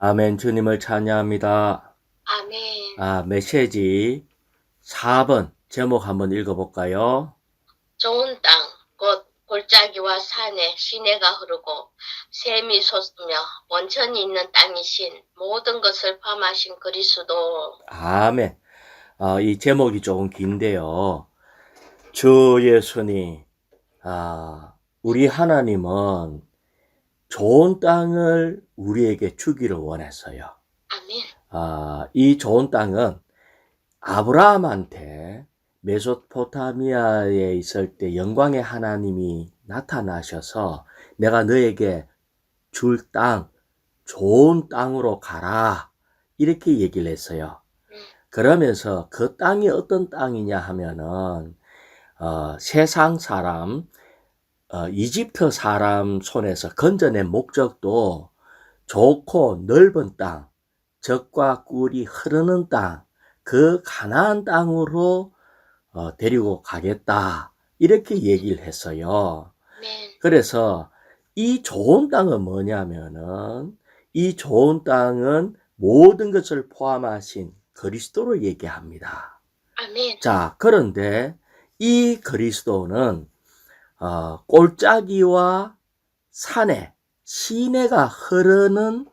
아멘. 주님을 찬양합니다. 아멘. 메시지 4번 제목 한번 읽어볼까요? 좋은 땅, 곧 골짜기와 산에 시내가 흐르고 샘이 솟으며 원천이 있는 땅이신 모든 것을 포함하신 그리스도. 아멘. 이 제목이 조금 긴데요. 주 예수님, 우리 하나님은 좋은 땅을 우리에게 주기를 원했어요. 아멘. 이 좋은 땅은 아브라함한테 메소포타미아에 있을 때 영광의 하나님이 나타나셔서 내가 너에게 줄 땅, 좋은 땅으로 가라. 이렇게 얘기를 했어요. 그러면서 그 땅이 어떤 땅이냐 하면은, 세상 사람, 이집트 사람 손에서 건져낸 목적도 좋고 넓은 땅, 젖과 꿀이 흐르는 땅, 그 가나안 땅으로 데리고 가겠다. 이렇게 얘기를 했어요. 아멘. 그래서 이 좋은 땅은 뭐냐면은 이 좋은 땅은 모든 것을 포함하신 그리스도를 얘기합니다. 아멘. 자, 그런데 이 그리스도는 골짜기와 산에 시내가 흐르는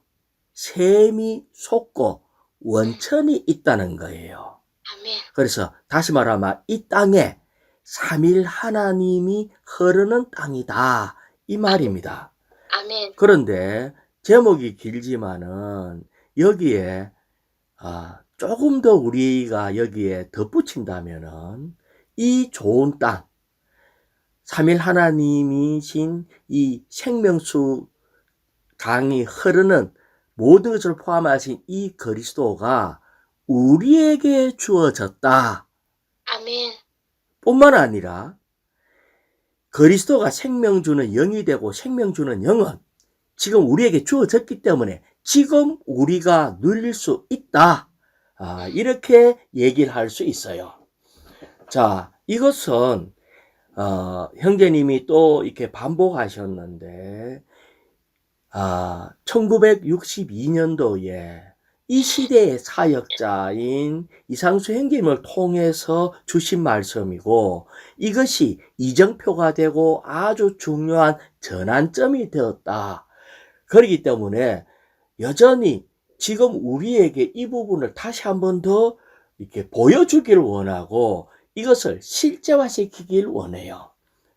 샘이 솟고 원천이 있다는 거예요. 아멘. 그래서 다시 말하면 이 땅에 삼일 하나님이 흐르는 땅이다. 이 말입니다. 아멘. 그런데 제목이 길지만은 여기에 조금 더 우리가 여기에 덧붙인다면은 이 좋은 땅, 삼일 하나님이신 이 생명수 강이 흐르는 모든 것을 포함하신 이 그리스도가 우리에게 주어졌다. 아멘. 뿐만 아니라 그리스도가 생명 주는 영이 되고 생명 주는 영은 지금 우리에게 주어졌기 때문에 지금 우리가 누릴 수 있다. 이렇게 얘기를 할 수 있어요. 자, 이것은 형제님이 또 이렇게 반복하셨는데 1962년도에 이 시대의 사역자인 이상수 형님을 통해서 주신 말씀이고 이것이 이정표가 되고 아주 중요한 전환점이 되었다. 그렇기 때문에 여전히 지금 우리에게 이 부분을 다시 한 번 더 이렇게 보여주기를 원하고 이것을 실제화시키길 원해요.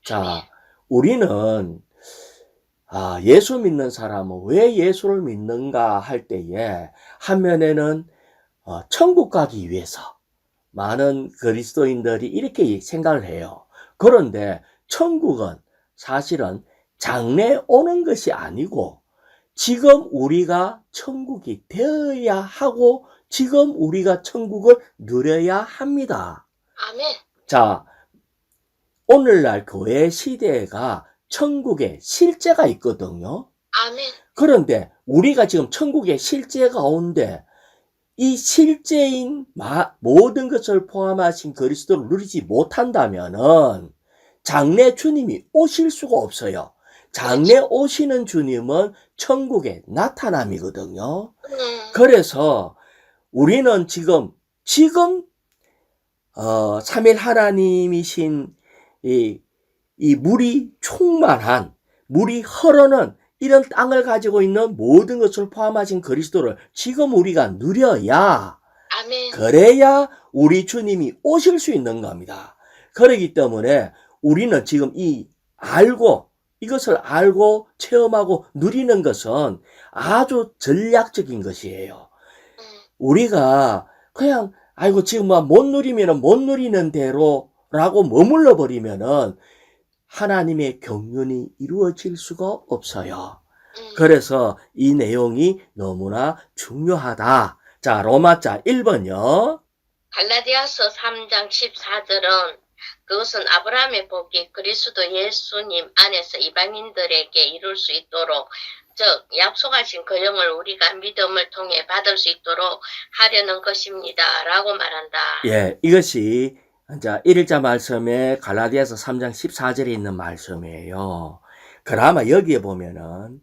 자, 우리는 예수 믿는 사람은 왜 예수를 믿는가 할 때에 한 면에는 천국 가기 위해서 많은 그리스도인들이 이렇게 생각을 해요. 그런데 천국은 사실은 장래 오는 것이 아니고 지금 우리가 천국이 되어야 하고 지금 우리가 천국을 누려야 합니다. 아멘. 자, 오늘날 교회 시대가 천국에 실제가 있거든요. 아멘. 그런데 우리가 지금 천국의 실제 가운데 이 실제인 모든 것을 포함하신 그리스도를 누리지 못한다면은 장래 주님이 오실 수가 없어요. 장래 오시는 주님은 천국의 나타남이거든요. 그래서 우리는 지금 삼일 하나님이신 이 물이 충만한, 물이 흐르는 이런 땅을 가지고 있는 모든 것을 포함하신 그리스도를 지금 우리가 누려야, 아멘. 그래야 우리 주님이 오실 수 있는 겁니다. 그렇기 때문에 우리는 지금 이것을 알고 체험하고 누리는 것은 아주 전략적인 것이에요. 우리가 그냥, 지금 못 누리면은 못 누리는 대로라고 머물러 버리면은 하나님의 경륜이 이루어질 수가 없어요. 그래서 이 내용이 너무나 중요하다. 자, 로마자 1번요. 갈라디아서 3장 14절은 그것은 아브라함의 복이 그리스도 예수님 안에서 이방인들에게 이룰 수 있도록 즉 약속하신 그 영을 우리가 믿음을 통해 받을 수 있도록 하려는 것입니다. 라고 말한다. 예, 이것이 이제 1일자 말씀에 갈라디아서 3장 14절에 있는 말씀이에요. 그나마 여기에 보면은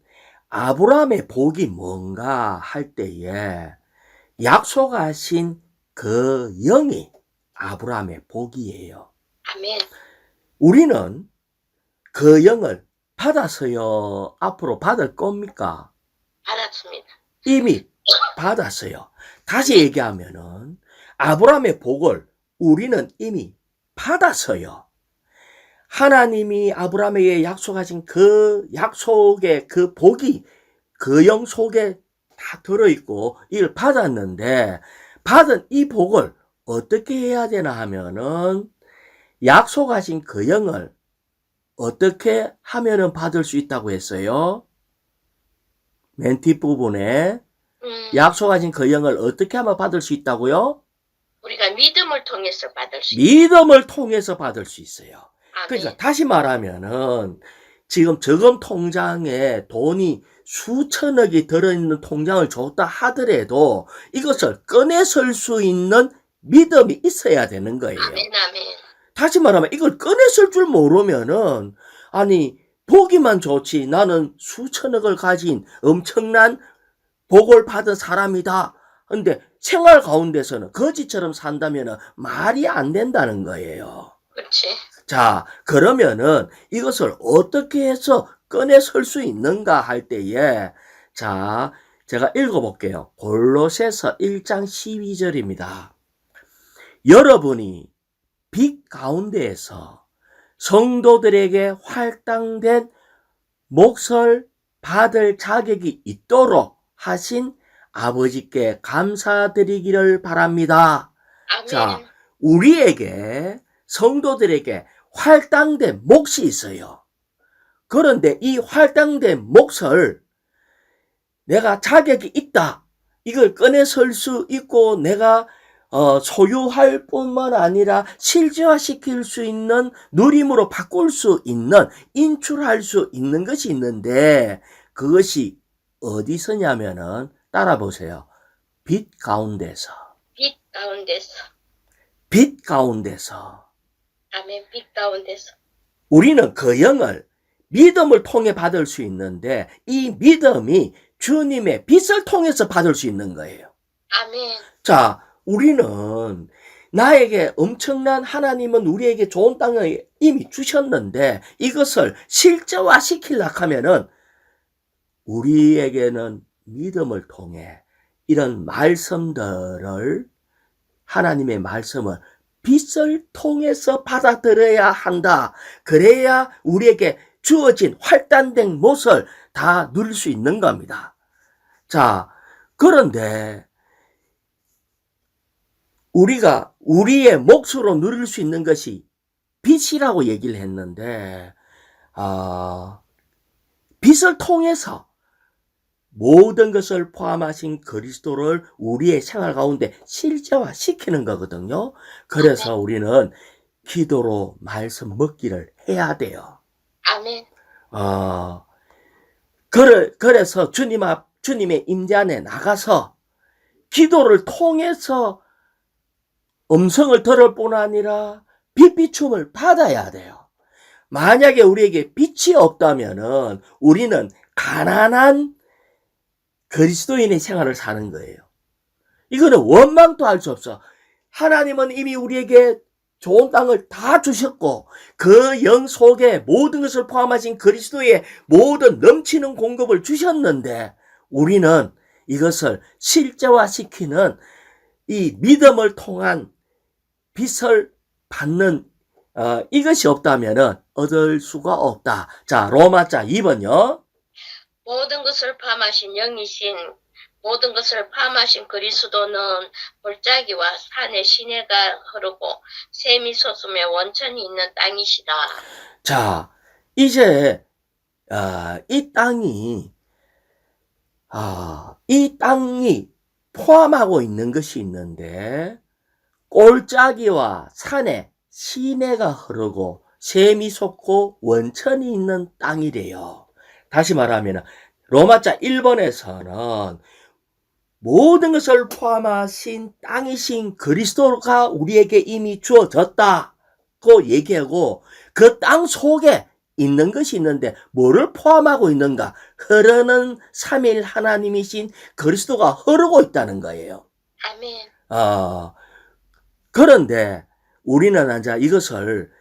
아브라함의 복이 뭔가 할 때에 약속하신 그 영이 아브라함의 복이에요. 아멘. 우리는 그 영을 받았어요? 앞으로 받을 겁니까? 받았습니다. 이미 받았어요. 다시 얘기하면은 아브라함의 복을 우리는 이미 받았어요. 하나님이 아브라함에게 약속하신 그 약속의 그 복이 그 영 속에 다 들어있고 이걸 받았는데 받은 이 복을 어떻게 해야 되나 하면은 약속하신 그 영을 어떻게 하면은 받을 수 있다고 했어요? 맨 뒷부분에 약속하신 그 영을 어떻게 하면 받을 수 있다고요? 우리가 믿음을 통해서 받을 수 있어요. 믿음을 통해서 받을 수 있어요. 아멘. 그러니까 다시 말하면은 지금 저금 통장에 돈이 수천억이 들어있는 통장을 줬다 하더라도 이것을 꺼내 쓸 수 있는 믿음이 있어야 되는 거예요. 아멘, 아멘. 다시 말하면 이걸 꺼내 쓸 줄 모르면은 아니 보기만 좋지 나는 수천억을 가진 엄청난 복을 받은 사람이다. 근데 생활 가운데서는 거지처럼 산다면 말이 안 된다는 거예요. 그렇지. 자, 그러면은 이것을 어떻게 해서 꺼내 쓸 수 있는가 할 때에 자, 제가 읽어볼게요. 골로새서 1장 12절입니다. 여러분이 빛 가운데에서 성도들에게 할당된 몫을 받을 자격이 있도록 하신 아버지께 감사드리기를 바랍니다. 아멘. 자, 우리에게 성도들에게 할당된 몫이 있어요. 그런데 이 할당된 몫을 내가 자격이 있다. 이걸 꺼내 쓸 수 있고 내가 소유할 뿐만 아니라 실제화시킬 수 있는 누림으로 바꿀 수 있는 인출할 수 있는 것이 있는데 그것이 어디서냐면은 따라 보세요. 빛 가운데서. 빛 가운데서. 빛 가운데서. 아멘. 빛 가운데서. 우리는 그 영을 믿음을 통해 받을 수 있는데 이 믿음이 주님의 빛을 통해서 받을 수 있는 거예요. 아멘. 자, 우리는 나에게 엄청난 하나님은 우리에게 좋은 땅을 이미 주셨는데 이것을 실제화 시키려고 하면은 우리에게는 믿음을 통해 이런 말씀들을 하나님의 말씀을 빛을 통해서 받아들여야 한다. 그래야 우리에게 주어진 활단된 몫을 다 누릴 수 있는 겁니다. 자, 그런데 우리가 우리의 몫으로 누릴 수 있는 것이 빛이라고 얘기를 했는데 빛을 통해서 모든 것을 포함하신 그리스도를 우리의 생활 가운데 실제화시키는 거거든요. 그래서 우리는 기도로 말씀 먹기를 해야 돼요. 아멘. 그래서 주님의 임재 안에 나가서 기도를 통해서 음성을 들을 뿐 아니라 빛비춤을 받아야 돼요. 만약에 우리에게 빛이 없다면은 우리는 가난한 그리스도인의 생활을 사는 거예요. 이거는 원망도 할 수 없어. 하나님은 이미 우리에게 좋은 땅을 다 주셨고 그 영 속에 모든 것을 포함하신 그리스도의 모든 넘치는 공급을 주셨는데 우리는 이것을 실제화시키는 이 믿음을 통한 빛을 받는 이것이 없다면 얻을 수가 없다. 자, 로마자 2번요. 모든 것을 포함하신 그리스도는 골짜기와 산에 시내가 흐르고 샘이 솟으며 원천이 있는 땅이시다. 자, 이제 이 땅이 포함하고 있는 것이 있는데 골짜기와 산에 시내가 흐르고 샘이 솟고 원천이 있는 땅이래요. 다시 말하면 로마자 1번에서는 모든 것을 포함하신 땅이신 그리스도가 우리에게 이미 주어졌다고 얘기하고 그 땅 속에 있는 것이 있는데 뭐를 포함하고 있는가? 흐르는 삼일 하나님이신 그리스도가 흐르고 있다는 거예요. 아멘. 그런데 우리는 이제 이것을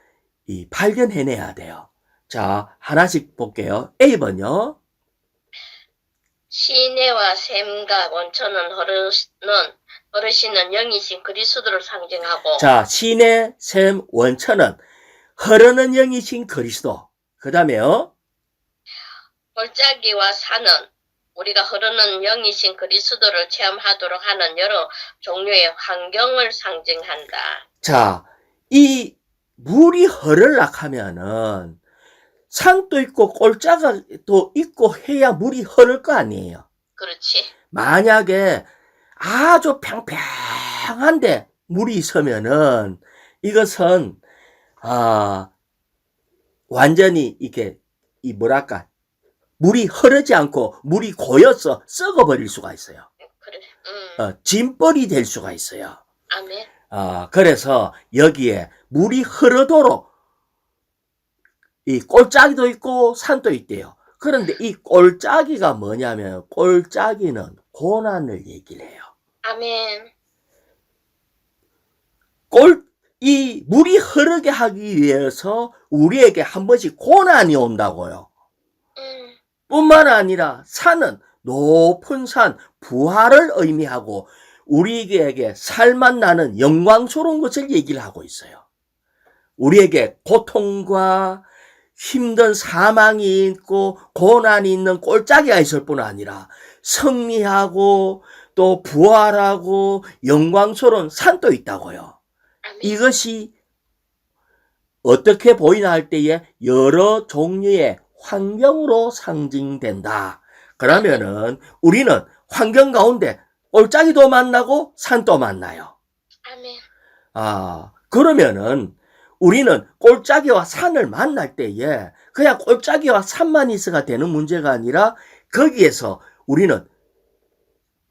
발견해내야 돼요. 자, 하나씩 볼게요. A번요. 시내와 샘과 원천은 흐르시는 영이신 그리스도를 상징하고 자, 시내, 샘, 원천은 흐르는 영이신 그리스도. 그 다음에요. 골짜기와 산은 우리가 흐르는 영이신 그리스도를 체험하도록 하는 여러 종류의 환경을 상징한다. 자, 이 물이 흐르려 하면은 산도 있고 골짜기도 있고 해야 물이 흐를 거 아니에요. 그렇지. 만약에 아주 평평한데 물이 있으면은 이것은 완전히 이게 뭐랄까 물이 흐르지 않고 물이 고여서 썩어버릴 수가 있어요. 그래. 짐벌이 될 수가 있어요. 아멘. 그래서 여기에 물이 흐르도록 이 골짜기도 있고 산도 있대요. 그런데 이 골짜기가 뭐냐면 골짜기는 고난을 얘기를 해요. 아멘. 이 물이 흐르게 하기 위해서 우리에게 한 번씩 고난이 온다고요. 뿐만 아니라 산은 높은 산, 부활을 의미하고 우리에게 살만 나는 영광스러운 것을 얘기를 하고 있어요. 우리에게 고통과 힘든 사망이 있고 고난이 있는 골짜기가 있을 뿐 아니라 승리하고 또 부활하고 영광스러운 산도 있다고요. 아멘. 이것이 어떻게 보이나 할 때에 여러 종류의 환경으로 상징된다. 그러면은 우리는 환경 가운데 골짜기도 만나고 산도 만나요. 아멘. 그러면은 우리는 골짜기와 산을 만날 때에 그냥 골짜기와 산만 있어가 되는 문제가 아니라 거기에서 우리는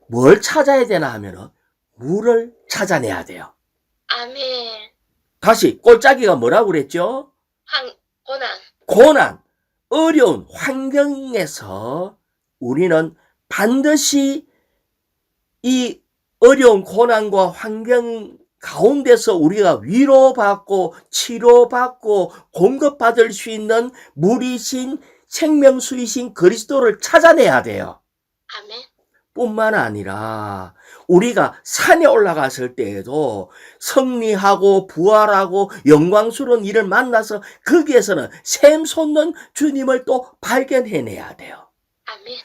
뭘 찾아야 되나 하면은 물을 찾아내야 돼요. 아멘. 다시 골짜기가 뭐라고 그랬죠? 고난, 어려운 환경에서 우리는 반드시 이 어려운 고난과 환경 가운데서 우리가 위로받고 치료받고 공급받을 수 있는 물이신 생명수이신 그리스도를 찾아내야 돼요. 아멘. 뿐만 아니라 우리가 산에 올라갔을 때에도 승리하고 부활하고 영광스러운 일을 만나서 거기에서는 샘솟는 주님을 또 발견해내야 돼요. 아멘.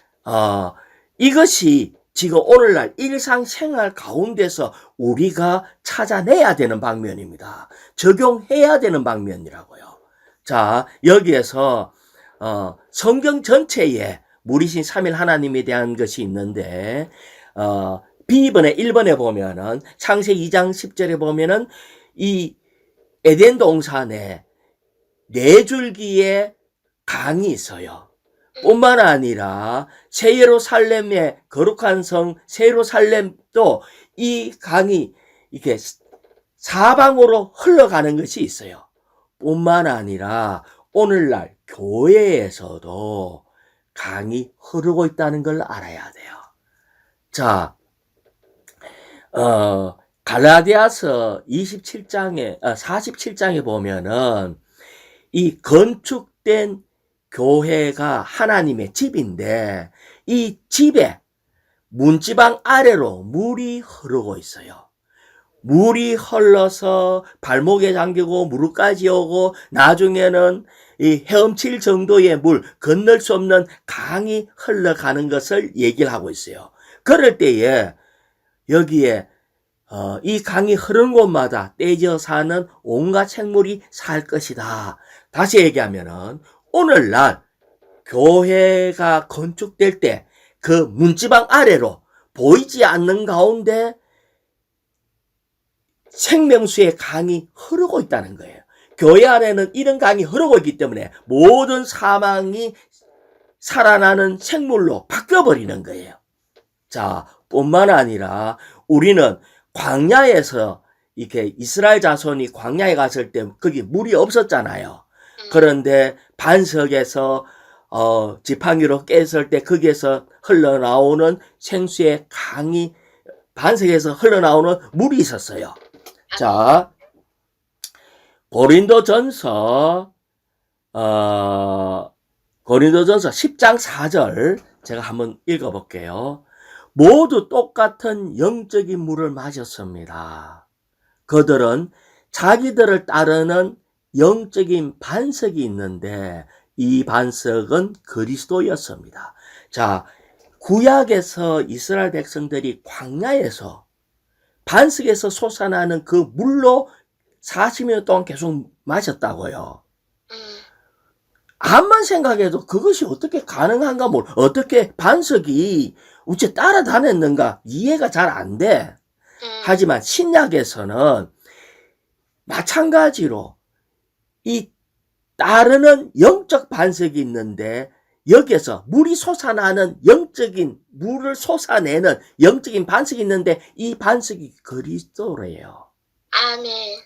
이것이 지금 오늘날 일상생활 가운데서 우리가 찾아내야 되는 방면입니다. 적용해야 되는 방면이라고요. 자, 여기에서 성경 전체에 물이신 삼일 하나님에 대한 것이 있는데 B번에 1번에 보면은 창세기 2장 10절에 보면은 이 에덴 동산에 4줄기의 강이 있어요. 뿐만 아니라 새 예루살렘의 거룩한 성 새 예루살렘도 이 강이 이렇게 사방으로 흘러가는 것이 있어요. 뿐만 아니라 오늘날 교회에서도 강이 흐르고 있다는 걸 알아야 돼요. 자, 갈라디아서 47장에 보면은 이 건축된 교회가 하나님의 집인데 이 집에 문지방 아래로 물이 흐르고 있어요. 물이 흘러서 발목에 잠기고 무릎까지 오고 나중에는 이 헤엄칠 정도의 물, 건널 수 없는 강이 흘러가는 것을 얘기를 하고 있어요. 그럴 때에 여기에 이 강이 흐르는 곳마다 떼져 사는 온갖 생물이 살 것이다. 다시 얘기하면은 오늘날 교회가 건축될 때 그 문지방 아래로 보이지 않는 가운데 생명수의 강이 흐르고 있다는 거예요. 교회 안에는 이런 강이 흐르고 있기 때문에 모든 사망이 살아나는 생물로 바뀌어버리는 거예요. 자, 뿐만 아니라 우리는 광야에서 이렇게 이스라엘 자손이 광야에 갔을 때 거기 물이 없었잖아요. 그런데 반석에서 지팡이로 깼을 때 거기에서 흘러나오는 생수의 강이 반석에서 흘러나오는 물이 있었어요. 자, 고린도전서 10장 4절 제가 한번 읽어볼게요. 모두 똑같은 영적인 물을 마셨습니다. 그들은 자기들을 따르는 영적인 반석이 있는데 이 반석은 그리스도였습니다. 자, 구약에서 이스라엘 백성들이 광야에서 반석에서 솟아나는 그 물로 40년 동안 계속 마셨다고요. 암만 생각해도 그것이 어떻게 가능한가, 어떻게 반석이 우째 따라다녔는가 이해가 잘 안 돼. 하지만 신약에서는 마찬가지로 이 따르는 영적 반석이 있는데 여기에서 물이 솟아나는 영적인 물을 솟아내는 영적인 반석이 있는데 이 반석이 그리스도래요. 아멘.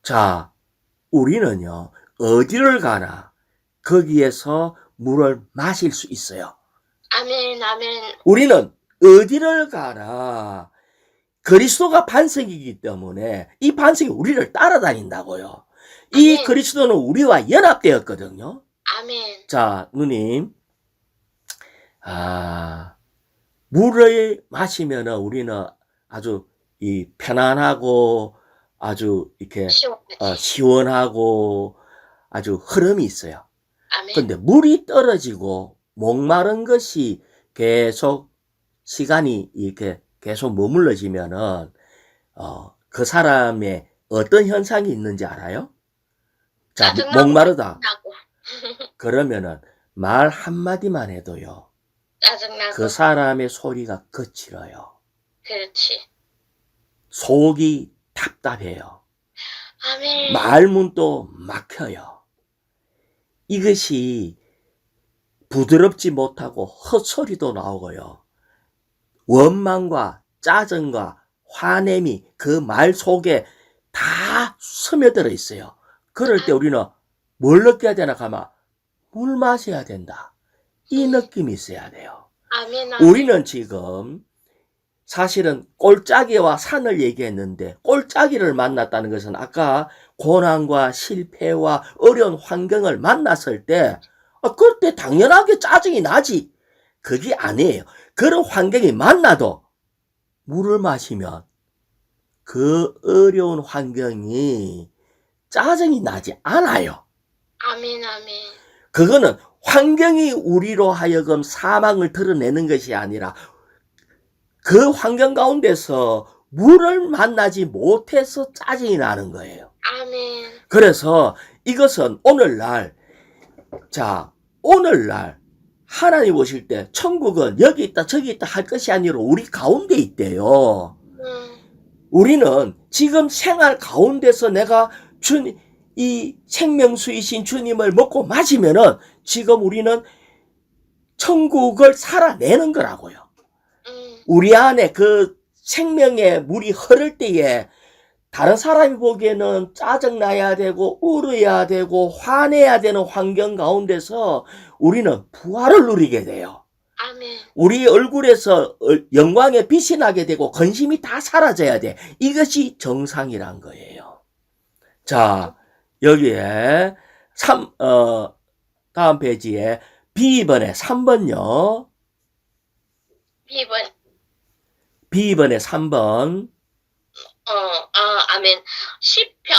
자, 우리는요 어디를 가나 거기에서 물을 마실 수 있어요. 아멘. 아멘. 우리는 어디를 가나 그리스도가 반석이기 때문에 이 반석이 우리를 따라다닌다고요. 이 아멘. 그리스도는 우리와 연합되었거든요. 아멘. 자, 누님, 물을 마시면 우리는 아주 이 편안하고 아주 이렇게 시원하지. 시원하고 아주 흐름이 있어요. 아멘. 근데 물이 떨어지고 목마른 것이 계속 시간이 이렇게 계속 머물러지면은 그 사람의 어떤 현상이 있는지 알아요? 자, 짜증나고 목마르다. 나고. 그러면은 말 한마디만 해도요. 짜증나고. 그 사람의 소리가 거칠어요. 그렇지. 속이 답답해요. 아멘. 말문도 막혀요. 이것이 부드럽지 못하고 헛소리도 나오고요. 원망과 짜증과 화냄이 그 말 속에 다 스며들어 있어요. 그럴 때 우리는 뭘 느껴야 되나 가면 물 마셔야 된다. 이 느낌이 있어야 돼요. 아멘. 아멘. 우리는 지금 사실은 꼴짜기와 산을 얘기했는데 꼴짜기를 만났다는 것은 아까 고난과 실패와 어려운 환경을 만났을 때 그때 당연하게 짜증이 나지. 그게 아니에요. 그런 환경이 만나도 물을 마시면 그 어려운 환경이 짜증이 나지 않아요. 아멘. 아멘. 그거는 환경이 우리로 하여금 사망을 드러내는 것이 아니라 그 환경 가운데서 물을 만나지 못해서 짜증이 나는 거예요. 아멘. 그래서 이것은 오늘날 하나님 오실 때 천국은 여기 있다 저기 있다 할 것이 아니라 우리 가운데 있대요. 우리는 지금 생활 가운데서 내가 이 생명수이신 주님을 먹고 마시면은 지금 우리는 천국을 살아내는 거라고요. 우리 안에 그 생명의 물이 흐를 때에 다른 사람이 보기에는 짜증나야 되고 울어야 되고 화내야 되는 환경 가운데서 우리는 부활을 누리게 돼요. 아멘. 우리 얼굴에서 영광의 빛이 나게 되고 근심이 다 사라져야 돼. 이것이 정상이란 거예요. 자, 여기에 다음 페이지에 B번에 3번요. B번에 3번. 아멘. 10편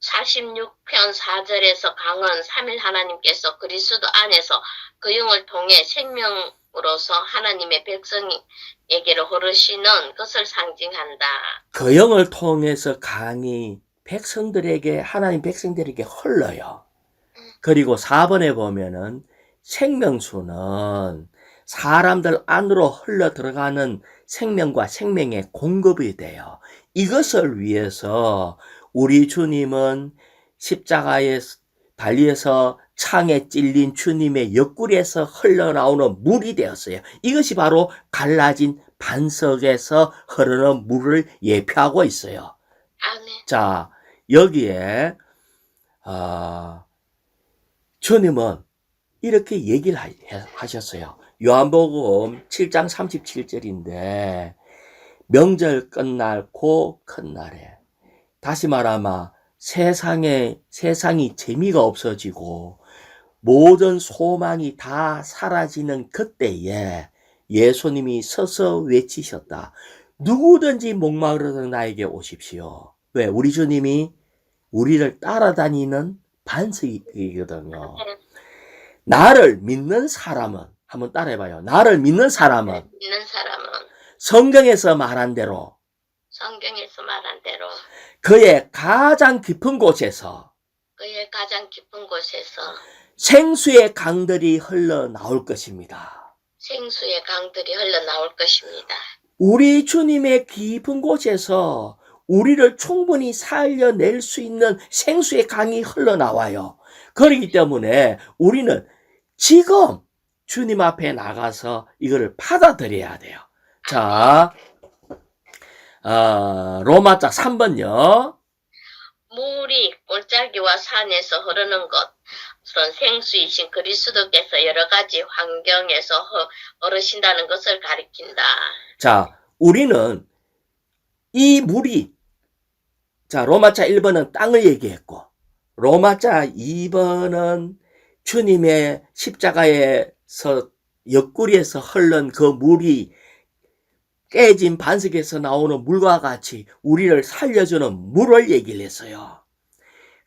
46편 4절에서 강은 삼일 하나님께서 그리스도 안에서 그 영을 통해 생명으로서 하나님의 백성에게로 흐르시는 것을 상징한다. 그 영을 통해서 강이 백성들에게 하나님 백성들에게 흘러요. 그리고 4번에 보면은 생명수는 사람들 안으로 흘러 들어가는 생명과 생명의 공급이 돼요. 이것을 위해서 우리 주님은 십자가에 달려서 창에 찔린 주님의 옆구리에서 흘러나오는 물이 되었어요. 이것이 바로 갈라진 반석에서 흐르는 물을 예표하고 있어요. 아멘. 자, 여기에 주님은 이렇게 얘기를 하셨어요. 요한복음 7장 37절인데 명절 끝날고 큰 날에, 다시 말하면 세상이 재미가 없어지고 모든 소망이 다 사라지는 그때에 예수님이 서서 외치셨다. 누구든지 목마르던 나에게 오십시오. 왜? 우리 주님이 우리를 따라다니는 반석이거든요. 나를 믿는 사람은, 한번 따라해봐요. 나를 믿는 사람은 있는 사람은 성경에서 말한 대로 성경에서 말한 대로 그의 가장 깊은 곳에서 그의 가장 깊은 곳에서 생수의 강들이 흘러나올 것입니다. 생수의 강들이 흘러나올 것입니다. 우리 주님의 깊은 곳에서 우리를 충분히 살려낼 수 있는 생수의 강이 흘러나와요. 그렇기 때문에 우리는 지금 주님 앞에 나가서 이거를 받아들여야 돼요. 자, 로마자 3번요. 물이 골짜기와 산에서 흐르는 것은 생수이신 그리스도께서 여러 가지 환경에서 흐르신다는 것을 가리킨다. 자, 우리는 이 물이, 자, 로마자 1번은 땅을 얘기했고, 로마자 2번은 주님의 십자가에서 옆구리에서 흘른 그 물이 깨진 반석에서 나오는 물과 같이 우리를 살려주는 물을 얘기를 했어요.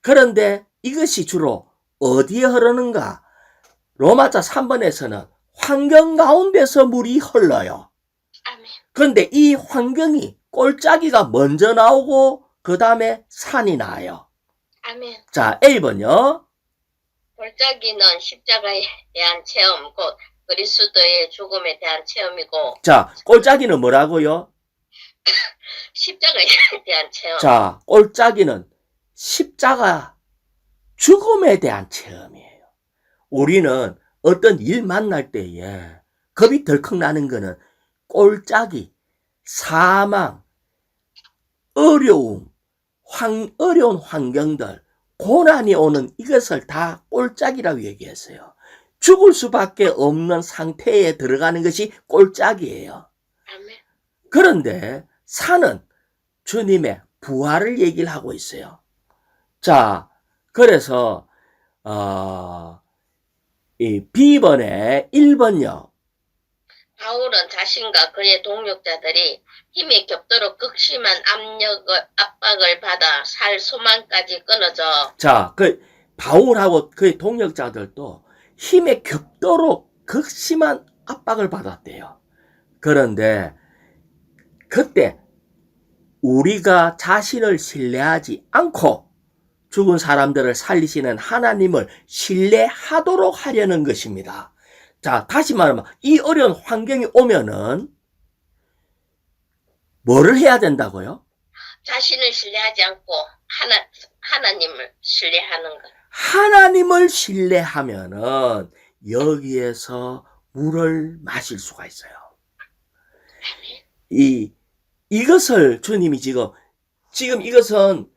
그런데 이것이 주로 어디에 흐르는가? 로마자 3번에서는 환경 가운데서 물이 흘러요. 아멘. 그런데 이 환경이 골짜기가 먼저 나오고 그 다음에 산이 나요. 아멘. 자, A번요. 골짜기는 십자가에 대한 체험, 곧 그리스도의 죽음에 대한 체험이고, 자, 골짜기는 뭐라고요? 십자가에 대한 체험. 자, 골짜기는 십자가 죽음에 대한 체험이에요. 우리는 어떤 일 만날 때에 겁이 덜컥 나는 거는 골짜기, 사망, 어려움, 어려운 환경들, 고난이 오는 이것을 다 골짜기라고 얘기했어요. 죽을 수밖에 없는 상태에 들어가는 것이 골짜기예요. 아멘. 그런데 산은 주님의 부활을 얘기를 하고 있어요. 자, 그래서 이 B번에 1번요. 바울은 자신과 그의 동력자들이 힘이 겹도록 극심한 압박을 받아 살 소망까지 끊어져. 자, 그 바울하고 그의 동력자들도 힘에 겹도록 극심한 압박을 받았대요. 그런데 그때 우리가 자신을 신뢰하지 않고 죽은 사람들을 살리시는 하나님을 신뢰하도록 하려는 것입니다. 자, 다시 말하면 이 어려운 환경이 오면은 뭐를 해야 된다고요? 자신을 신뢰하지 않고 하나님을 신뢰하는 것. 하나님을 신뢰하면은 여기에서 물을 마실 수가 있어요. 이것을 주님이 지금 이것은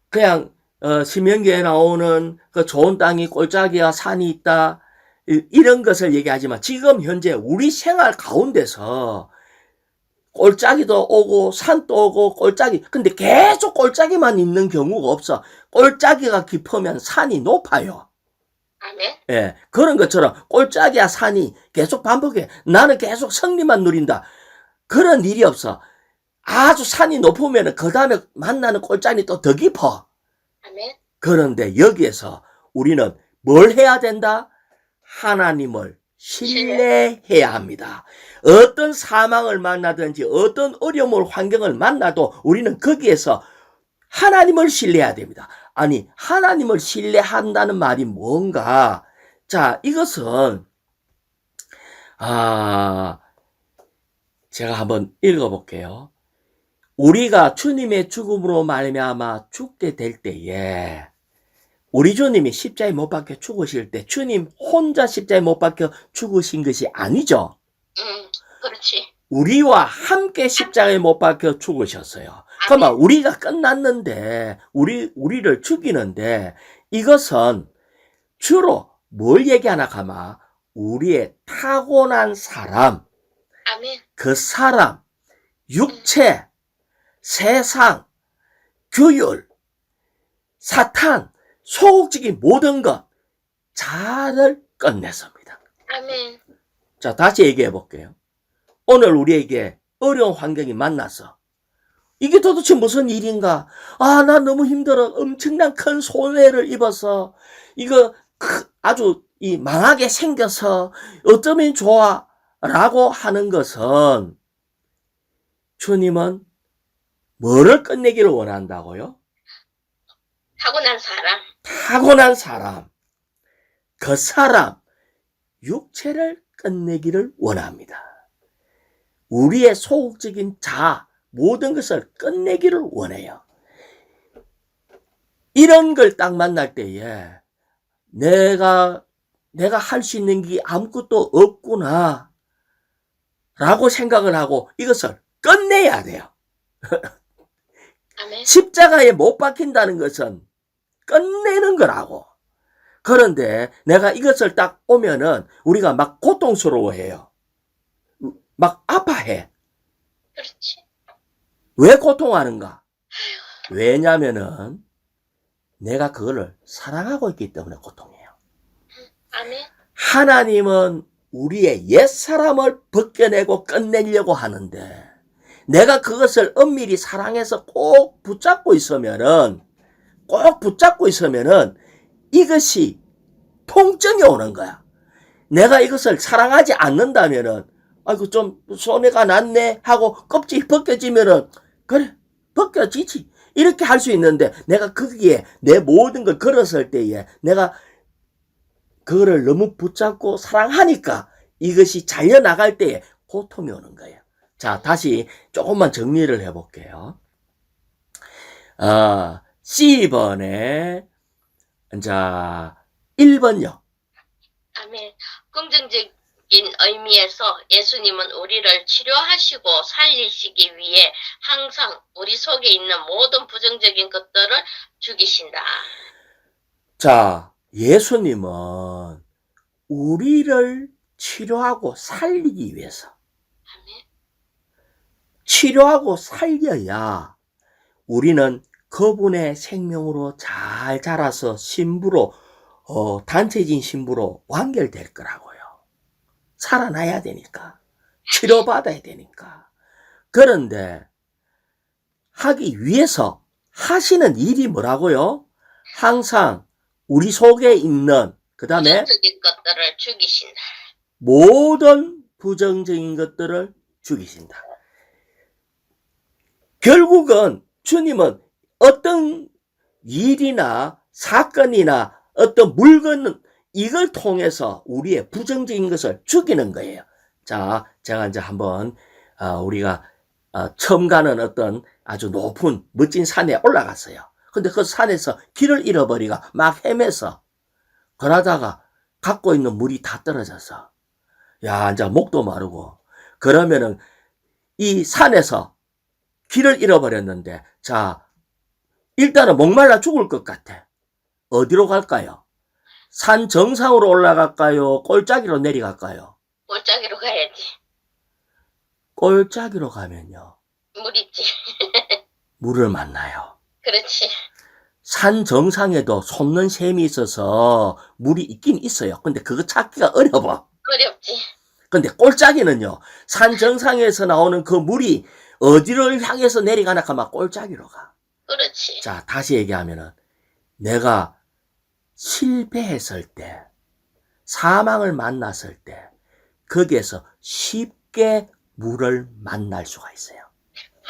그냥 신명기에 나오는 그 좋은 땅이 골짜기와 산이 있다 이런 것을 얘기하지만 지금 현재 우리 생활 가운데서 골짜기도 오고 산도 오고 골짜기, 근데 계속 골짜기만 있는 경우가 없어. 골짜기가 깊으면 산이 높아요. 아멘. 예, 그런 것처럼 골짜기와 산이 계속 반복해. 나는 계속 승리만 누린다. 그런 일이 없어. 아주 산이 높으면 그 다음에 만나는 골짜기 또 더 깊어. 아멘. 그런데 여기에서 우리는 뭘 해야 된다? 하나님을 신뢰해야 합니다. 어떤 사망을 만나든지 어떤 어려움을 환경을 만나도 우리는 거기에서 하나님을 신뢰해야 됩니다. 아니, 하나님을 신뢰한다는 말이 뭔가? 자, 이것은 제가 한번 읽어볼게요. 우리가 주님의 죽음으로 말미암아 죽게 될 때에 우리 주님이 십자가에 못 박혀 죽으실 때 주님 혼자 십자가에 못 박혀 죽으신 것이 아니죠. 그렇지. 우리와 함께 십자가에 못 박혀 죽으셨어요. 그러면 우리가 끝났는데 우리를 죽이는데 이것은 주로 뭘 얘기하나 가마? 우리의 타고난 사람, 아멘. 그 사람, 육체, 세상, 규율, 사탄, 소극적인 모든 것, 자를 끝냈습니다. 아멘. 자, 다시 얘기해 볼게요. 오늘 우리에게 어려운 환경이 만나서 이게 도대체 무슨 일인가? 아, 나 너무 힘들어. 엄청난 큰 손해를 입어서 이거 아주 망하게 생겨서 어쩌면 좋아 라고 하는 것은 주님은 뭐를 끝내기를 원한다고요? 타고난 사람. 타고난 사람, 그 사람, 육체를 끝내기를 원합니다. 우리의 소극적인 자, 모든 것을 끝내기를 원해요. 이런 걸 딱 만날 때에 내가 할 수 있는 게 아무것도 없구나 라고 생각을 하고 이것을 끝내야 돼요. 아멘. 십자가에 못 박힌다는 것은 끝내는 거라고. 그런데 내가 이것을 딱 오면은 우리가 막 고통스러워해요. 막 아파해. 그렇지. 왜 고통하는가? 왜냐면은 내가 그거를 사랑하고 있기 때문에 고통해요. 아멘. 하나님은 우리의 옛사람을 벗겨내고 끝내려고 하는데 내가 그것을 엄밀히 사랑해서 꼭 붙잡고 있으면은 이것이 통증이 오는 거야. 내가 이것을 사랑하지 않는다면은 아이고 좀 손해가 났네 하고 껍질이 벗겨지면은 그래 벗겨지지 이렇게 할 수 있는데 내가 거기에 내 모든 걸 걸었을 때에 내가 그거를 너무 붙잡고 사랑하니까 이것이 잘려나갈 때에 고통이 오는 거예요. 자, 다시 조금만 정리를 해볼게요. C번에 자 1번요. 아멘. 긍정적인 의미에서 예수님은 우리를 치료하시고 살리시기 위해 항상 우리 속에 있는 모든 부정적인 것들을 죽이신다. 자, 예수님은 우리를 치료하고 살리기 위해서 아멘. 치료하고 살려야 우리는 그분의 생명으로 잘 자라서 신부로 단체진 신부로 완결될 거라고요. 살아나야 되니까 치료받아야 되니까. 그런데 하기 위해서 하시는 일이 뭐라고요? 항상 우리 속에 있는 그 다음에 부정적인 것들을 죽이신다. 모든 부정적인 것들을 죽이신다. 결국은 주님은 어떤 일이나 사건이나 어떤 물건 이걸 통해서 우리의 부정적인 것을 죽이는 거예요. 자, 제가 이제 한번 우리가 처음 가는 어떤 아주 높은 멋진 산에 올라갔어요. 근데 그 산에서 길을 잃어버리고 막 헤매서 그러다가 갖고 있는 물이 다 떨어져서 야, 이제 목도 마르고 그러면은 이 산에서 길을 잃어버렸는데 자, 일단은 목말라 죽을 것 같아. 어디로 갈까요? 산 정상으로 올라갈까요? 꼴짜기로 내려갈까요? 골짜기로 가야지. 꼴짜기로 가면요. 물 있지. 물을 만나요. 그렇지. 산 정상에도 솟는 샘이 있어서 물이 있긴 있어요. 근데 그거 찾기가 어려워. 어렵지. 근데 꼴짜기는요. 산 정상에서 나오는 그 물이 어디를 향해서 내려가나 하면 꼴짜기로 가. 그렇지. 자, 다시 얘기하면은 내가 실패했을 때, 사망을 만났을 때 거기에서 쉽게 물을 만날 수가 있어요.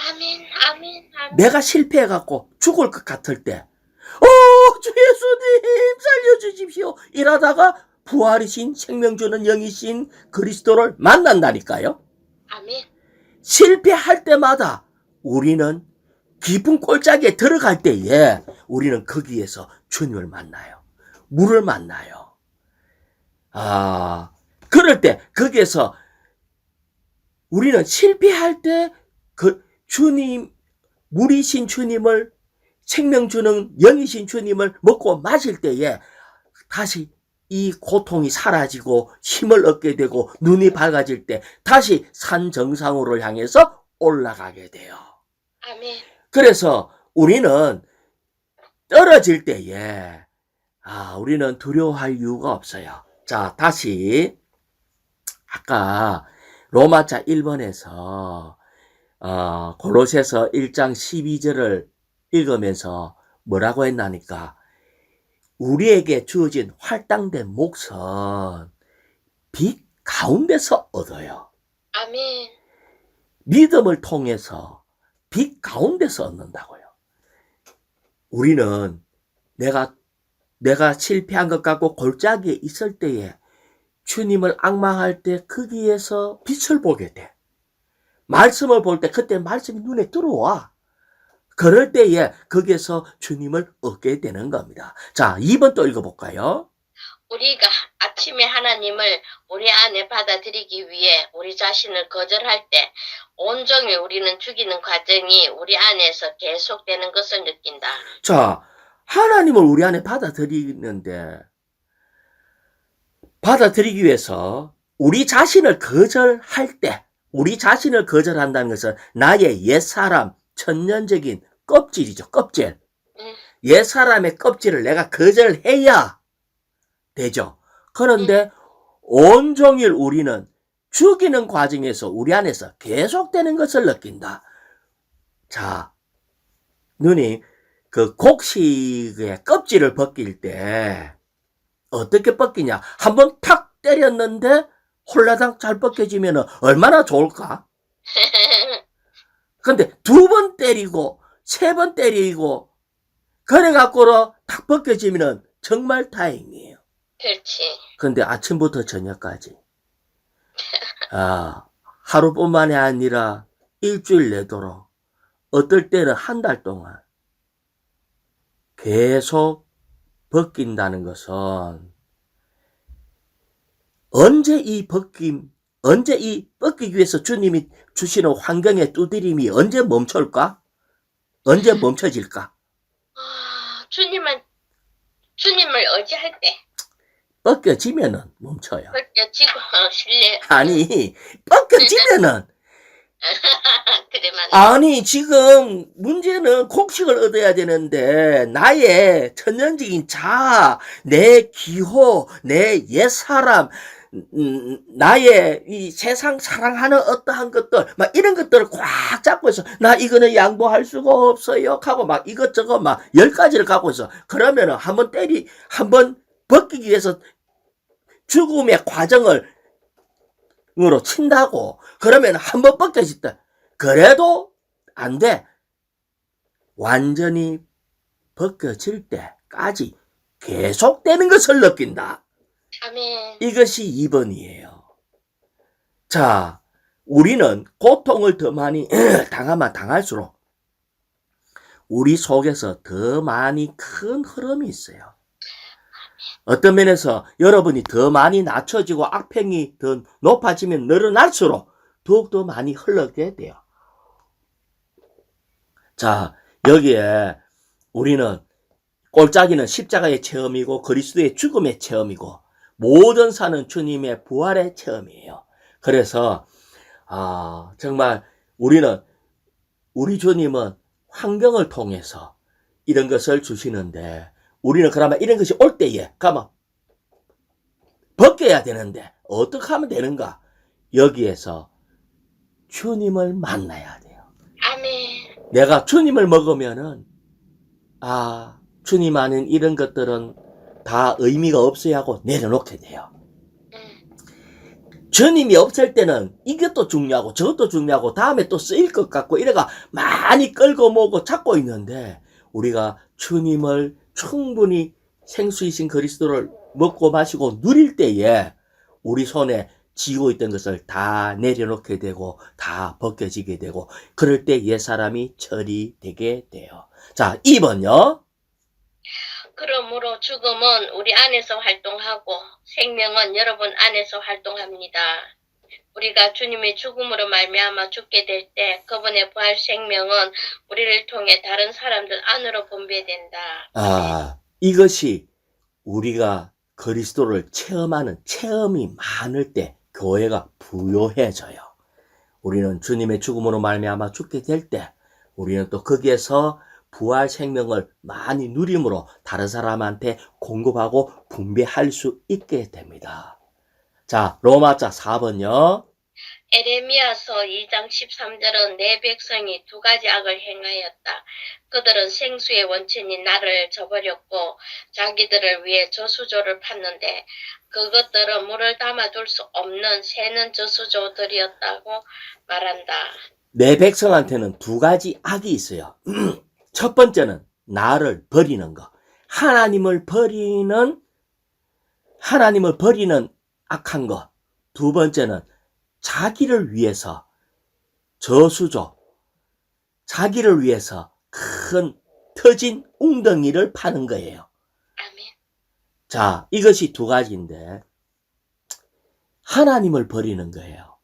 아멘. 아멘. 아멘. 내가 실패해갖고 죽을 것 같을 때 주 예수님 살려주십시오 이러다가 부활이신 생명 주는 영이신 그리스도를 만난다니까요. 아멘. 실패할 때마다 우리는 깊은 꼴짜기에 들어갈 때에 우리는 거기에서 주님을 만나요. 물을 만나요. 그럴 때 거기에서 우리는 실패할 때 그 주님, 물이신 주님을 생명 주는 영이신 주님을 먹고 마실 때에 다시 이 고통이 사라지고 힘을 얻게 되고 눈이 밝아질 때 다시 산 정상으로 향해서 올라가게 돼요. 아멘. 그래서 우리는 떨어질 때에 우리는 두려워할 이유가 없어요. 자, 다시 아까 로마자 1번에서 골로새서 1장 12절을 읽으면서 뭐라고 했나니까 우리에게 주어진 할당된 몫은 빛 가운데서 얻어요. 아멘. 믿음을 통해서 빛 가운데서 얻는다고요. 우리는 내가 실패한 것 같고 골짜기에 있을 때에 주님을 앙망할 때 거기에서 빛을 보게 돼. 말씀을 볼 때 그때 말씀이 눈에 들어와. 그럴 때에 거기에서 주님을 얻게 되는 겁니다. 자, 2번 또 읽어볼까요? 우리가 아침에 하나님을 우리 안에 받아들이기 위해 우리 자신을 거절할 때 온종일 우리는 죽이는 과정이 우리 안에서 계속되는 것을 느낀다. 자, 하나님을 우리 안에 받아들이기 위해서 우리 자신을 거절할 때, 우리 자신을 거절한다는 것은 나의 옛사람, 천년적인 껍질이죠, 껍질. 옛사람의 껍질을 내가 거절해야 되죠. 그런데 온종일 우리는 죽이는 과정에서 우리 안에서 계속되는 것을 느낀다. 자, 누님, 그 곡식의 껍질을 벗길 때 어떻게 벗기냐? 한번 탁 때렸는데 홀라당 잘 벗겨지면 얼마나 좋을까? 근데 2번 때리고 3번 때리고 그래갖고로 탁 벗겨지면 정말 다행이에요. 그렇지. 근데 아침부터 저녁까지 하루뿐만이 아니라 일주일 내도록 어떨 때는 한 달 동안 계속 벗긴다는 것은 언제 이 벗기기 위해서 주님이 주시는 환경의 두드림이 언제 멈출까? 언제 멈춰질까? 주님을 의지할 때 벗겨지면은 멈춰요. 벗겨지고 실례. 아니, 벗겨지면은 그래만. 아니, 지금 문제는 곡식을 얻어야 되는데 나의 천연적인 자아, 내 기호, 내 옛사람, 나의 이 세상 사랑하는 어떠한 것들, 막 이런 것들을 꽉 잡고 있어. 나 이거는 양보할 수가 없어요. 하고 막 이것저것 막 10가지를 갖고 있어. 그러면은 한번 벗기기 위해서 죽음의 과정을 으로 친다고. 그러면 한번 벗겨졌다. 그래도 안 돼. 완전히 벗겨질 때까지 계속되는 것을 느낀다. 아멘. 이것이 2번이에요. 자, 우리는 고통을 더 많이 당하면 당할수록 우리 속에서 더 많이 큰 흐름이 있어요. 어떤 면에서 여러분이 더 많이 낮춰지고 악평이 더 높아지면 늘어날수록 더욱더 많이 흘러게 돼요. 자, 여기에 우리는 골짜기는 십자가의 체험이고 그리스도의 죽음의 체험이고 모든 산은 주님의 부활의 체험이에요. 그래서 정말 우리 주님은 환경을 통해서 이런 것을 주시는데 우리는 그러면 이런 것이 올 때에 가만 벗겨야 되는데 어떻게 하면 되는가? 여기에서 주님을 만나야 돼요. 아멘. 내가 주님을 먹으면은 주님 아닌 이런 것들은 다 의미가 없어야 하고 내려놓게 돼요. 주님이 없을 때는 이것도 중요하고 저것도 중요하고 다음에 또 쓰일 것 같고 이래가 많이 끌고 모으고 찾고 있는데 우리가 주님을 충분히 생수이신 그리스도를 먹고 마시고 누릴 때에 우리 손에 쥐고 있던 것을 다 내려놓게 되고 다 벗겨지게 되고 그럴 때 옛사람이 처리되게 돼요. 자, 2번요. 그러므로 죽음은 우리 안에서 활동하고 생명은 여러분 안에서 활동합니다. 우리가 주님의 죽음으로 말미암아 죽게 될 때 그분의 부활 생명은 우리를 통해 다른 사람들 안으로 분배된다. 이것이 우리가 그리스도를 체험하는 체험이 많을 때 교회가 부요해져요. 우리는 주님의 죽음으로 말미암아 죽게 될 때 우리는 또 거기에서 부활 생명을 많이 누림으로 다른 사람한테 공급하고 분배할 수 있게 됩니다. 자, 로마자 4번요. 에레미야서 2장 13절은 내 백성이 두 가지 악을 행하였다. 그들은 생수의 원천인 나를 저버렸고 자기들을 위해 저수조를 팠는데 그것들은 물을 담아둘 수 없는 새는 저수조들이었다고 말한다. 내 백성한테는 두 가지 악이 있어요. 첫 번째는 나를 버리는 거. 하나님을 버리는 악한 거. 두 번째는 자기를 위해서 저수조, 자기를 위해서 큰 터진 웅덩이를 파는 거예요. 아멘. 자, 이것이 두 가지인데 하나님을 버리는 거예요.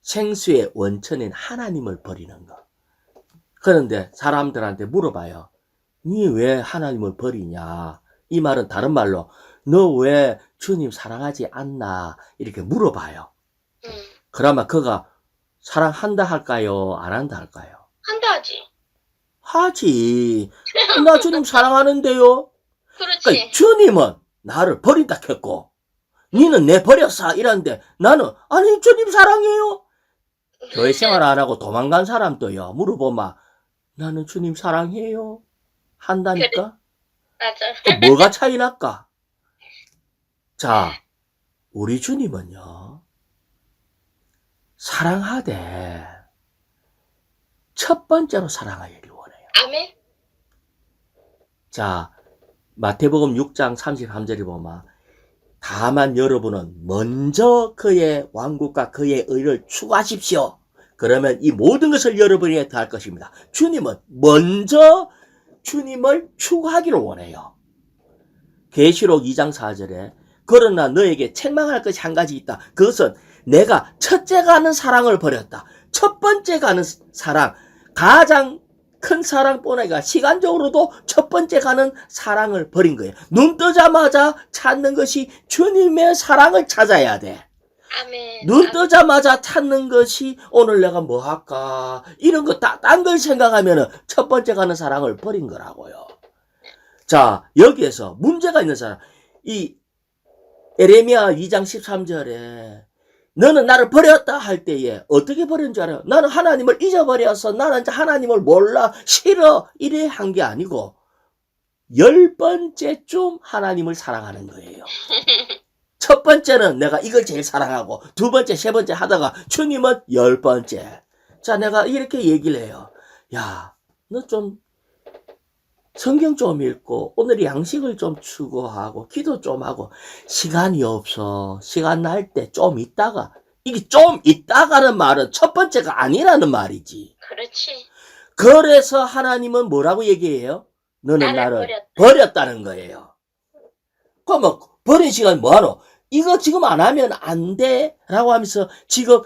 생수의 원천인 하나님을 버리는 거. 그런데 사람들한테 물어봐요. 니 왜 하나님을 버리냐? 이 말은 다른 말로 너 왜 주님 사랑하지 않나? 이렇게 물어봐요. 그러면 그가 사랑한다 할까요? 안 한다 할까요? 한다 하지. 하지. 나 주님 사랑하는데요. 그렇지. 그러니까 주님은 나를 버린다 했고 니는 내 버렸어 이러는데 나는 아니 주님 사랑해요. 교회 생활 안 하고 도망간 사람도요. 물어보면 나는 주님 사랑해요. 한다니까? 맞아. 또 뭐가 차이 날까? 자, 우리 주님은요. 사랑하되 첫 번째로 사랑하기를 원해요. 아멘. 자, 마태복음 6장 33절에 보면 다만 여러분은 먼저 그의 왕국과 그의 의를 추구하십시오. 그러면 이 모든 것을 여러분에게 더할 것입니다. 주님은 먼저 주님을 추구하기를 원해요. 계시록 2장 4절에 그러나 너에게 책망할 것이 한 가지 있다. 그것은 내가 첫째가 하는 사랑을 버렸다. 첫 번째가 하는 사랑, 가장 큰 사랑뿐 아니라 시간적으로도 첫 번째 가는 사랑을 버린 거예요. 눈 뜨자마자 찾는 것이 주님의 사랑을 찾아야 돼. 아멘. 눈 뜨자마자 찾는 것이 오늘 내가 뭐 할까 이런 거 딴 걸 생각하면은 첫 번째 가는 사랑을 버린 거라고요. 자, 여기에서 문제가 있는 사람, 이 에레미야 2장 13절에 너는 나를 버렸다 할 때에 어떻게 버린 줄 알아요? 나는 하나님을 잊어버려서 나는 하나님을 몰라 싫어 이래 한 게 아니고 10번째쯤 하나님을 사랑하는 거예요. 첫 번째는 내가 이걸 제일 사랑하고 두 번째, 세 번째 하다가 주님은 10번째. 자, 내가 이렇게 얘기를 해요. 야, 너 좀 성경 좀 읽고 오늘 양식을 좀 추구하고 기도 좀 하고 시간이 없어. 시간 날 때 좀 있다가 이게 좀 있다가는 말은 첫 번째가 아니라는 말이지. 그렇지. 그래서 하나님은 뭐라고 얘기해요? 너는 나를 버렸다는 거예요. 그러면 버린 시간 뭐하노? 이거 지금 안 하면 안 돼 라고 하면서 지금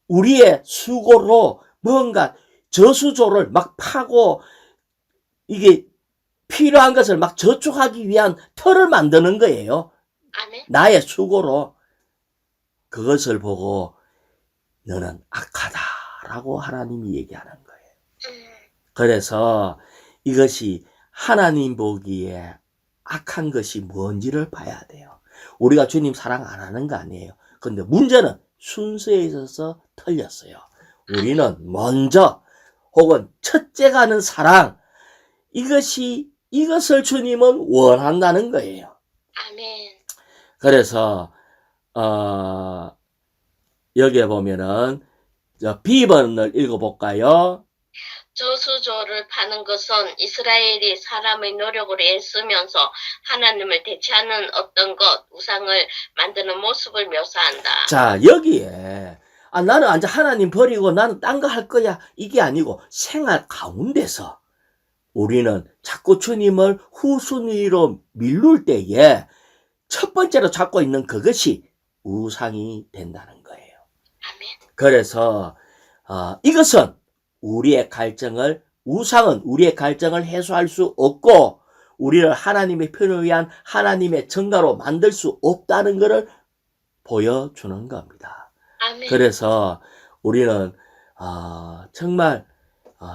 우리의 수고로 뭔가 저수조를 막 파고 이게 필요한 것을 막 저축하기 위한 틀을 만드는 거예요. 아멘. 나의 수고로. 그것을 보고 너는 악하다라고 하나님이 얘기하는 거예요. 그래서 이것이 하나님 보기에 악한 것이 뭔지를 봐야 돼요. 우리가 주님 사랑 안 하는 거 아니에요. 근데 문제는 순서에 있어서 틀렸어요. 우리는 먼저 혹은 첫째 가는 사랑, 이것을 주님은 원한다는 거예요. 아멘. 그래서 여기에 보면은 B번을 읽어볼까요? 저수조를 파는 것은 이스라엘이 사람의 노력으로 애쓰면서 하나님을 대체하는 어떤 것, 우상을 만드는 모습을 묘사한다. 자, 여기에 나는 이제 하나님 버리고 나는 딴 거 할 거야 이게 아니고 생활 가운데서 우리는 자꾸 주님을 후순위로 미룰 때에 첫 번째로 잡고 있는 그것이 우상이 된다는 거예요. 아멘. 그래서 이것은 우상은 우리의 갈증을 해소할 수 없고 우리를 하나님의 편을 위한 하나님의 정가로 만들 수 없다는 것을 보여주는 겁니다. 아멘. 그래서 우리는 정말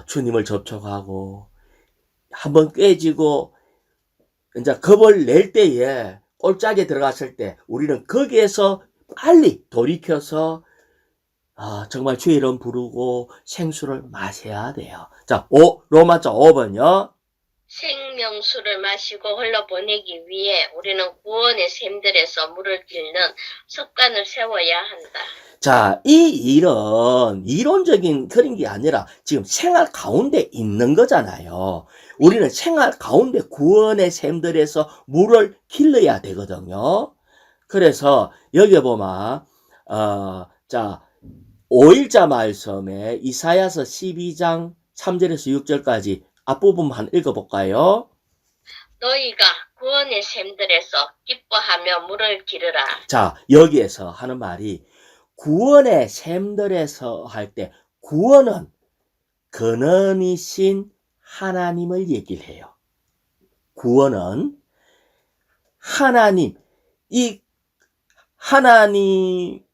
주님을 접촉하고 한번 깨지고 이제 겁을 낼 때에 꼴짝에 들어갔을 때 우리는 거기에서 빨리 돌이켜서 정말 주의 이름 부르고 생수를 마셔야 돼요. 자, 로마자 5번요. 생명수를 마시고 흘러보내기 위해 우리는 구원의 샘들에서 물을 길는 습관을 세워야 한다. 자, 이 일은 이론적인 그런 게 아니라 지금 생활 가운데 있는 거잖아요. 우리는 생활 가운데 구원의 샘들에서 물을 길러야 되거든요. 그래서 여기 보면 자 5일자 말씀에 이사야서 12장 3절에서 6절까지 앞부분 한 읽어볼까요? 너희가 구원의 샘들에서 기뻐하며 물을 기르라. 자, 여기에서 하는 말이 구원의 샘들에서 할 때 구원은 근원이신 하나님을 얘기를 해요. 구원은 하나님, 이 하나님을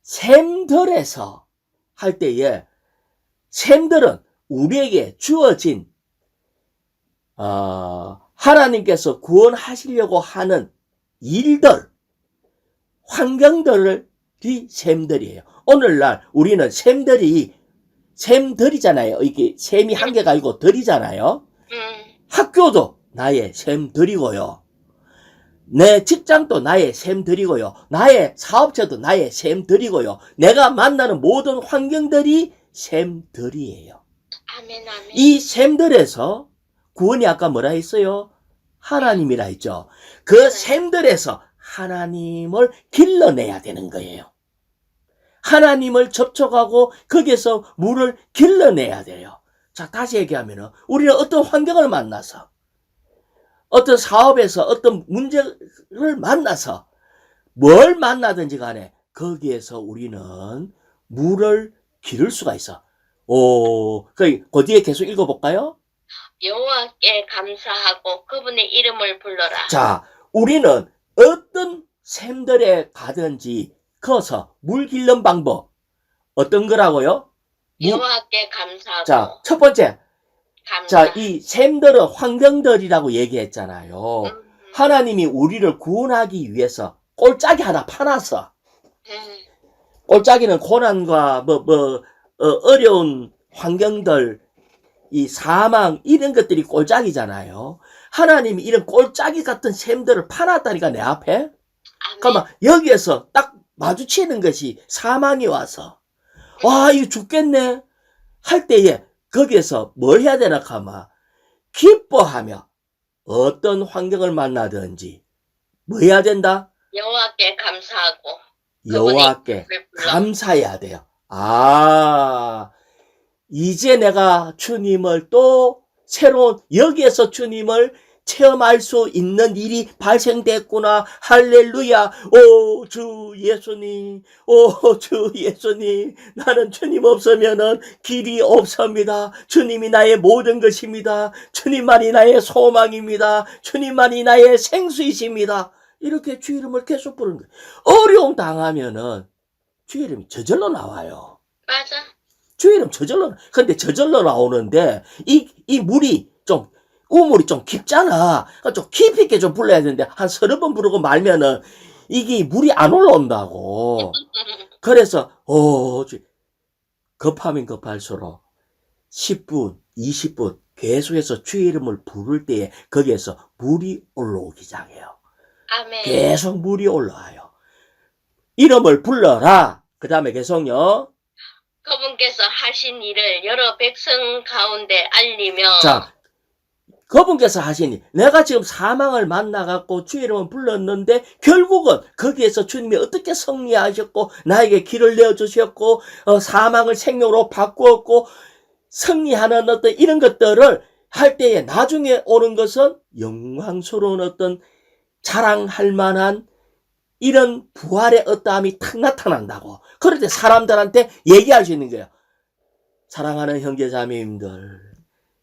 샘들에서 할 때에 샘들은 우리에게 주어진 하나님께서 구원하시려고 하는 일들, 환경들이 샘들이에요. 오늘날 우리는 샘들이잖아요. 이게 샘이 한 개가 아니고 들이잖아요. 학교도 나의 샘들이고요. 내 직장도 나의 샘들이고요. 나의 사업체도 나의 샘들이고요. 내가 만나는 모든 환경들이 샘들이에요. 아멘, 아멘. 이 샘들에서 구원이 아까 뭐라 했어요? 하나님이라 했죠. 그 샘들에서 하나님을 길러내야 되는 거예요. 하나님을 접촉하고 거기에서 물을 길러내야 돼요. 자, 다시 얘기하면 우리는 어떤 환경을 만나서 어떤 사업에서 어떤 문제를 만나서 뭘 만나든지 간에 거기에서 우리는 물을 기를 수가 있어. 그 뒤에 계속 읽어볼까요? 여호와께 감사하고 그분의 이름을 불러라. 자, 우리는 어떤 샘들에 가든지 거기서 물 길는 방법 어떤 거라고요? 여호와께 감사하고. 자, 첫 번째. 감사. 자, 이 샘들은 환경들이라고 얘기했잖아요. 하나님이 우리를 구원하기 위해서 꼴짝이 하나 파놨어. 꼴짝이는 고난과 어려운 환경들, 이 사망 이런 것들이 꼴짝이잖아요. 하나님이 이런 꼴짝이 같은 샘들을 파놨다니까 내 앞에. 아멘. 그러면 여기에서 딱 마주치는 것이 사망이 와서 와 이거 죽겠네 할 때에 거기에서 뭘 해야 되나 하면 기뻐하며 어떤 환경을 만나든지 뭐 해야 된다? 여호와께 감사하고 여호와께 감사해야 돼요. 이제 내가 주님을 또 새로운 여기에서 주님을 체험할 수 있는 일이 발생됐구나. 할렐루야. 오, 주 예수님. 오, 주 예수님. 나는 주님 없으면은 길이 없습니다. 주님이 나의 모든 것입니다. 주님만이 나의 소망입니다. 주님만이 나의 생수이십니다. 이렇게 주 이름을 계속 부르는 거예요. 어려움 당하면은 주 이름이 저절로 나와요. 맞아. 주 이름 저절로, 근데 저절로 나오는데 이 물이 좀 우물이 좀 깊잖아. 그러니까 좀 깊이 있게 좀 불러야 되는데 한 30번 부르고 말면은 이게 물이 안 올라온다고. 그래서 급하면 급할수록 10분, 20분 계속해서 주의 이름을 부를 때에 거기에서 물이 올라오기 시작해요. 아멘. 계속 물이 올라와요. 이름을 불러라. 그 다음에 계속요. 그분께서 하신 일을 여러 백성 가운데 알리며. 자, 그분께서 하시니 내가 지금 사망을 만나갖고 주의 이름을 불렀는데 결국은 거기에서 주님이 어떻게 승리하셨고 나에게 길을 내어주셨고 사망을 생명으로 바꾸었고 승리하는 어떤 이런 것들을 할 때에 나중에 오는 것은 영광스러운 어떤 자랑할 만한 이런 부활의 어떠함이 탁 나타난다고. 그럴 때 사람들한테 얘기할 수 있는 거예요. 사랑하는 형제자매님들,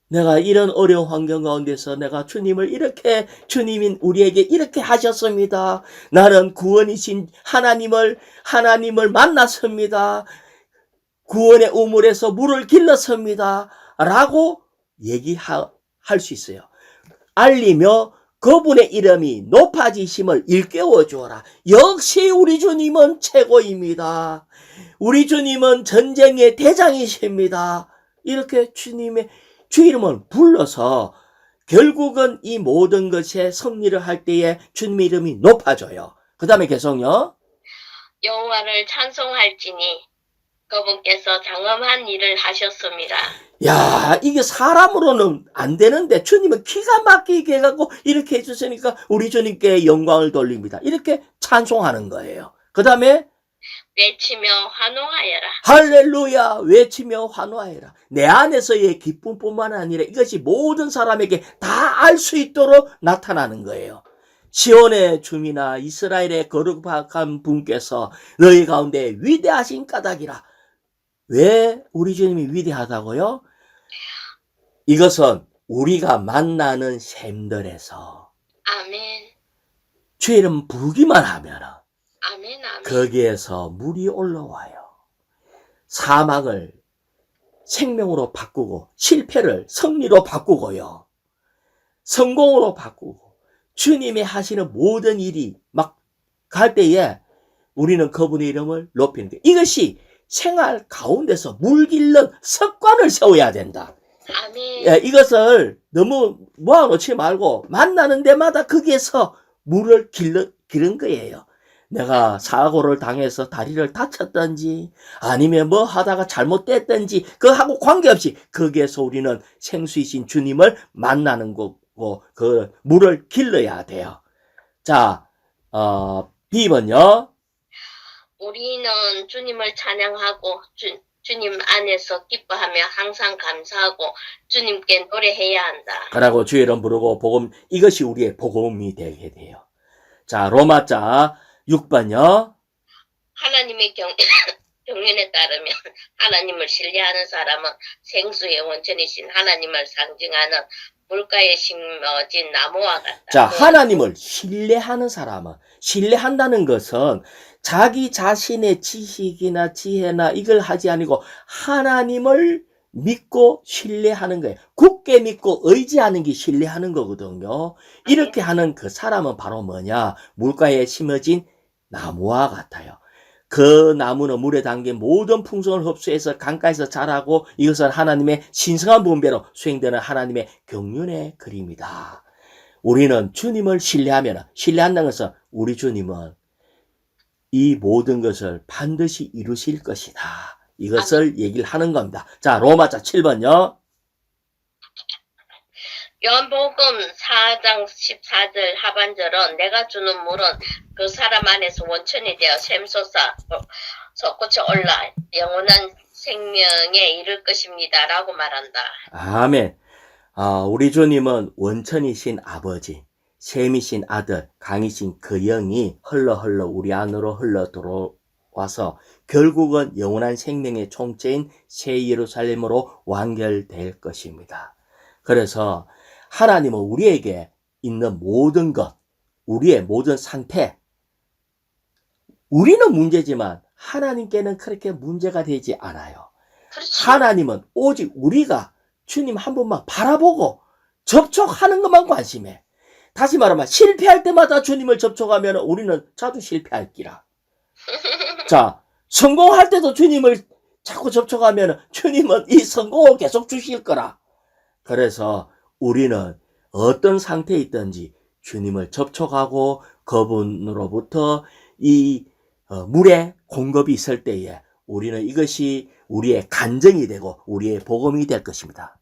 내가 이런 어려운 환경 가운데서 내가 주님을 이렇게, 주님인 우리에게 이렇게 하셨습니다. 나는 구원이신 하나님을 만났습니다. 구원의 우물에서 물을 길렀습니다. 라고 얘기할 수 있어요. 알리며 그분의 이름이 높아지심을 일깨워 주어라. 역시 우리 주님은 최고입니다. 우리 주님은 전쟁의 대장이십니다. 이렇게 주님의 주 이름을 불러서 결국은 이 모든 것에 승리를 할 때에 주님의 이름이 높아져요. 그 다음에 계속요. 여호와를 찬송할지니 그분께서 장엄한 일을 하셨습니다. 야, 이게 사람으로는 안 되는데 주님은 기가 막히게 해갖고 이렇게 해주시니까 우리 주님께 영광을 돌립니다. 이렇게 찬송하는 거예요. 그 다음에 외치며 환호하여라. 할렐루야, 외치며 환호하여라. 내 안에서의 기쁨뿐만 아니라 이것이 모든 사람에게 다 알 수 있도록 나타나는 거예요. 시온의 주민아, 이스라엘의 거룩한 분께서 너희 가운데 위대하신 까닭이라. 왜 우리 주님이 위대하다고요? 이것은 우리가 만나는 샘들에서 아멘. 주 이름 부르기만 하면 아멘. 아멘. 거기에서 물이 올라와요. 사망을 생명으로 바꾸고 실패를 승리로 바꾸고요. 성공으로 바꾸고 주님이 하시는 모든 일이 막 갈 때에 우리는 그분의 이름을 높이는 게, 이것이 생활 가운데서 물길른 습관을 세워야 된다. 아멘. 예, 이것을 너무 모아놓지 말고 만나는 데마다 거기에서 물을 기른 거예요. 내가 사고를 당해서 다리를 다쳤든지 아니면 뭐 하다가 잘못됐든지 그하고 관계없이 거기에서 우리는 생수이신 주님을 만나는 거고 그 물을 길러야 돼요. 자, B번요. 우리는 주님을 찬양하고 주님 안에서 기뻐하며 항상 감사하고 주님께 노래해야 한다. 그러고 주의 이름 부르고 복음, 이것이 우리의 복음이 되게 돼요. 자, 로마자 6번요. 하나님의 경륜에 따르면 하나님을 신뢰하는 사람은 생수의 원천이신 하나님을 상징하는 물가에 심어진 나무와 같다. 자, 하나님을 신뢰하는 사람은, 신뢰한다는 것은 자기 자신의 지식이나 지혜나 이걸 하지 아니고 하나님을 믿고 신뢰하는 거예요. 굳게 믿고 의지하는 게 신뢰하는 거거든요. 이렇게 하는 그 사람은 바로 뭐냐? 물가에 심어진 나무와 같아요. 그 나무는 물에 담긴 모든 풍성을 흡수해서 강가에서 자라고, 이것은 하나님의 신성한 분배로 수행되는 하나님의 경륜의 그림이다. 우리는 주님을 신뢰한다는 것은 우리 주님은 이 모든 것을 반드시 이루실 것이다. 이것을 얘기를 하는 겁니다. 자, 로마자 7번요. 요한복음 4장 14절 하반절은 내가 주는 물은 그 사람 안에서 원천이 되어 샘솟아 솟구쳐 올라 영원한 생명에 이를 것입니다. 라고 말한다. 아멘. 우리 주님은 원천이신 아버지, 샘이신 아들, 강이신 그 영이 흘러 우리 안으로 흘러 들어와서 결국은 영원한 생명의 총체인 새 예루살렘으로 완결될 것입니다. 그래서 하나님은 우리에게 있는 모든 것, 우리의 모든 상태, 우리는 문제지만 하나님께는 그렇게 문제가 되지 않아요. 그렇지. 하나님은 오직 우리가 주님 한 번만 바라보고 접촉하는 것만 관심해. 다시 말하면 실패할 때마다 주님을 접촉하면 우리는 자주 실패할 기라. 자, 성공할 때도 주님을 자꾸 접촉하면 주님은 이 성공을 계속 주실 거라. 그래서 우리는 어떤 상태에 있든지 주님을 접촉하고 그분으로부터 이 물의 공급이 있을 때에 우리는 이것이 우리의 간증이 되고 우리의 복음이 될 것입니다.